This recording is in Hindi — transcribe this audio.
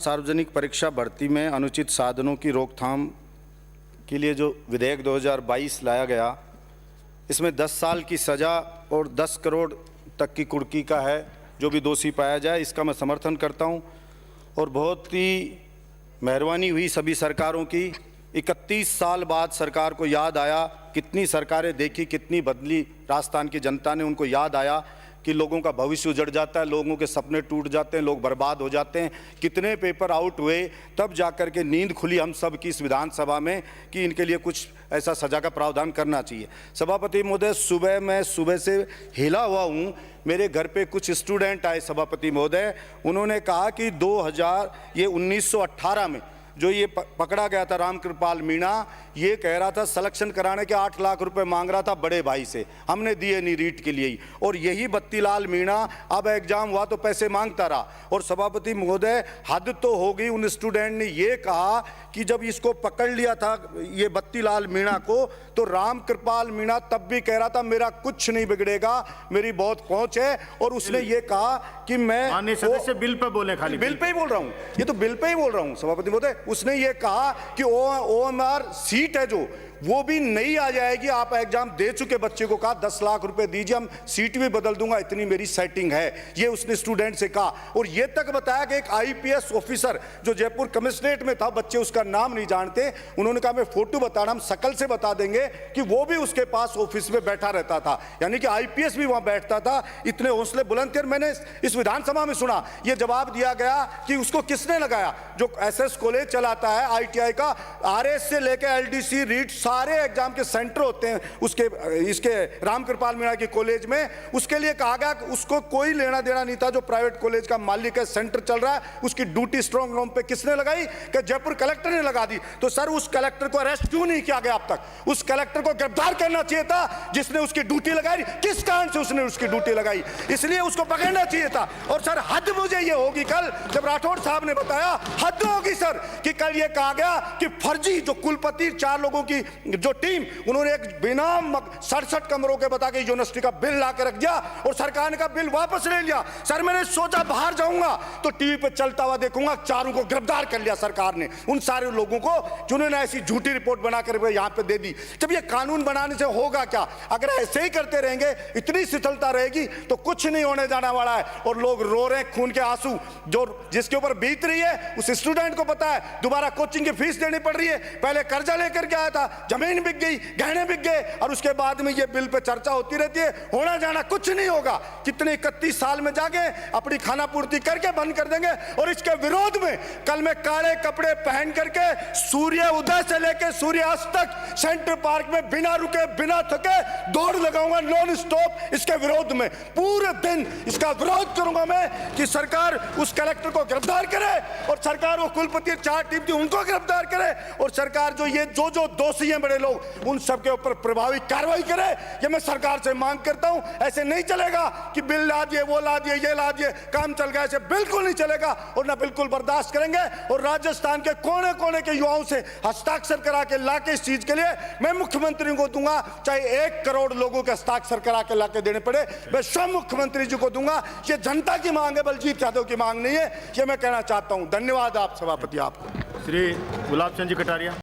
सार्वजनिक परीक्षा भर्ती में अनुचित साधनों की रोकथाम के लिए जो विधेयक 2022 लाया गया, इसमें 10 साल की सज़ा और 10 करोड़ तक की कुर्की का है जो भी दोषी पाया जाए। इसका मैं समर्थन करता हूं और बहुत ही मेहरबानी हुई सभी सरकारों की। 31 साल बाद सरकार को याद आया, कितनी सरकारें देखी, कितनी बदली राजस्थान की जनता ने, उनको याद आया कि लोगों का भविष्य उजड़ जाता है, लोगों के सपने टूट जाते हैं, लोग बर्बाद हो जाते हैं। कितने पेपर आउट हुए, तब जाकर के नींद खुली हम सब की इस विधानसभा में कि इनके लिए कुछ ऐसा सजा का प्रावधान करना चाहिए। सभापति महोदय, मैं सुबह से हिला हुआ हूँ। मेरे घर पे कुछ स्टूडेंट आए सभापति महोदय, उन्होंने कहा कि 1918 में जो ये पकड़ा गया था रामकृपाल मीणा, ये कह रहा था सिलेक्शन कराने के 8 लाख रुपए मांग रहा था बड़े भाई से, हमने दिए नहीं रीट के लिए ही। और यही बत्तीलाल मीणा अब एग्जाम हुआ तो पैसे मांगता रहा। और सभापति महोदय, हद तो हो गई। उन स्टूडेंट ने ये कहा कि जब इसको पकड़ लिया था ये बत्तीलाल मीणा को, तो रामकृपाल मीणा तब भी कह रहा था मेरा कुछ नहीं बिगड़ेगा, मेरी बहुत पहुंच है। और उसने ये कहा कि मैं माननीय सदस्य बिल पे बोले, खाली बिल पे ही बोल रहा हूं, ये तो बिल पे ही बोल रहा हूं सभापति महोदय। उसने ये कहा कि OMR सीट है जो वो भी नहीं आ जाएगी। आप एग्जाम दे चुके बच्चे को कहा 10 लाख रुपए दीजिए, हम सीट भी बदल दूंगा, इतनी मेरी सेटिंग है, ये उसने स्टूडेंट से कहा। और ये तक बताया कि एक IPS ऑफिसर जो जयपुर कमिश्नरेट में था, बच्चे उसका नाम नहीं जानते, उन्होंने कहा मैं फोटो बता रहा, हम शकल से बता देंगे कि वो भी उसके पास ऑफिस में बैठा रहता था, यानी कि IPS भी वहां बैठता था। इतने हौसले बुलंद थे। मैंने इस विधानसभा में सुना, ये जवाब दिया गया कि उसको किसने लगाया, जो SS कॉलेज चलाता है ITI का, RS से लेकर LDC रीट सारे एग्जाम के सेंटर होते हैं इसके रामकृपाल मीणा के कॉलेज में। उसके लिए कहा गया कि उसको कोई लेना देना नहीं था, जो प्राइवेट कॉलेज का मालिक है, सेंटर चल रहा है, उसकी ड्यूटी स्ट्रांग रूम पे किसने लगाई? कि जयपुर कलेक्टर ने लगा दी। तो सर, उस कलेक्टर को अरेस्ट क्यों नहीं किया गया अब तक? उस कलेक्टर को गिरफ्तार करना चाहिए था जिसने उसकी ड्यूटी लगाई। किस कारण से उसने उसकी ड्यूटी लगाई, इसलिए उसको पकड़ना चाहिए था। और सर, हद मुझे ये होगी, कल जब राठौड़ साहब ने बताया, हद होगी सर कि कल ये कहा गया कि फर्जी जो कुलपति 4 लोगों की जो टीम, उन्होंने एक बिना 67 कमरों के बता के यूनिवर्सिटी का बिल ला के रख दिया और सरकार ने का बिल वापस ले लिया। सर, मैंने सोचा बाहर जाऊंगा तो टीवी पे चलता हुआ देखूंगा, 4 को गिरफ्तार कर लिया सरकार ने, उन सारे लोगों को जिन्होंने ऐसी झूठी रिपोर्ट बनाकर यहां पे दे दी। जब ये कानून बनाने से होगा क्या? अगर ऐसे ही करते रहेंगे, इतनी शिथिलता रहेगी तो कुछ नहीं होने जाने वाला है। और लोग रो रहे हैं खून के आंसू, जो जिसके ऊपर बीत रही है उस स्टूडेंट को पता है। दोबारा कोचिंग की फीस देनी पड़ रही है, पहले कर्जा लेकर के आया था, जमीन बिक गई, गहने बिक गए, और उसके बाद में ये बिल पे चर्चा होती रहती है। होना जाना कुछ नहीं होगा। कितने 31 साल में जाके अपनी खाना पूर्ति करके बंद कर देंगे। और इसके विरोध में कल मैं काले कपड़े पहन करके सूर्य उदय से लेकर सूर्यास्त तक सेंट्रल पार्क में बिना रुके बिना थके दौड़ लगाऊंगा, नॉन स्टॉप। इसके विरोध में पूरे दिन इसका विरोध करूंगा मैं कि सरकार उस कलेक्टर को गिरफ्तार करे, और सरकार वो कुलपति 4 टीम थी उनको गिरफ्तार करे, और सरकार जो ये जो दोषी हैं बड़े लोग, उन सबके ऊपर प्रभावी कार्रवाई करे। ये मैं सरकार से मांग करता हूं। ऐसे नहीं चलेगा कि बिल ला दिए, वो ला दिए, ये ला दिए, काम चल गया, ऐसे बिल्कुल नहीं चलेगा और ना बिल्कुल बर्दाश्त करेंगे। और राजस्थान के कोने कोने के युवाओं से हस्ताक्षर करा के लाके इस चीज के लिए मैं मुख्यमंत्री को दूंगा, चाहे 1 करोड़ लोगों के हस्ताक्षर करा के लाके देने पड़े, मैं स्वयं मुख्यमंत्री जी को दूंगा। ये जनता की मांग है, बलजीत यादव की मांग नहीं है, ये मैं कहना चाहता हूं। धन्यवाद आप सभापति। आपको श्री गुलाब चंद जी कटारिया।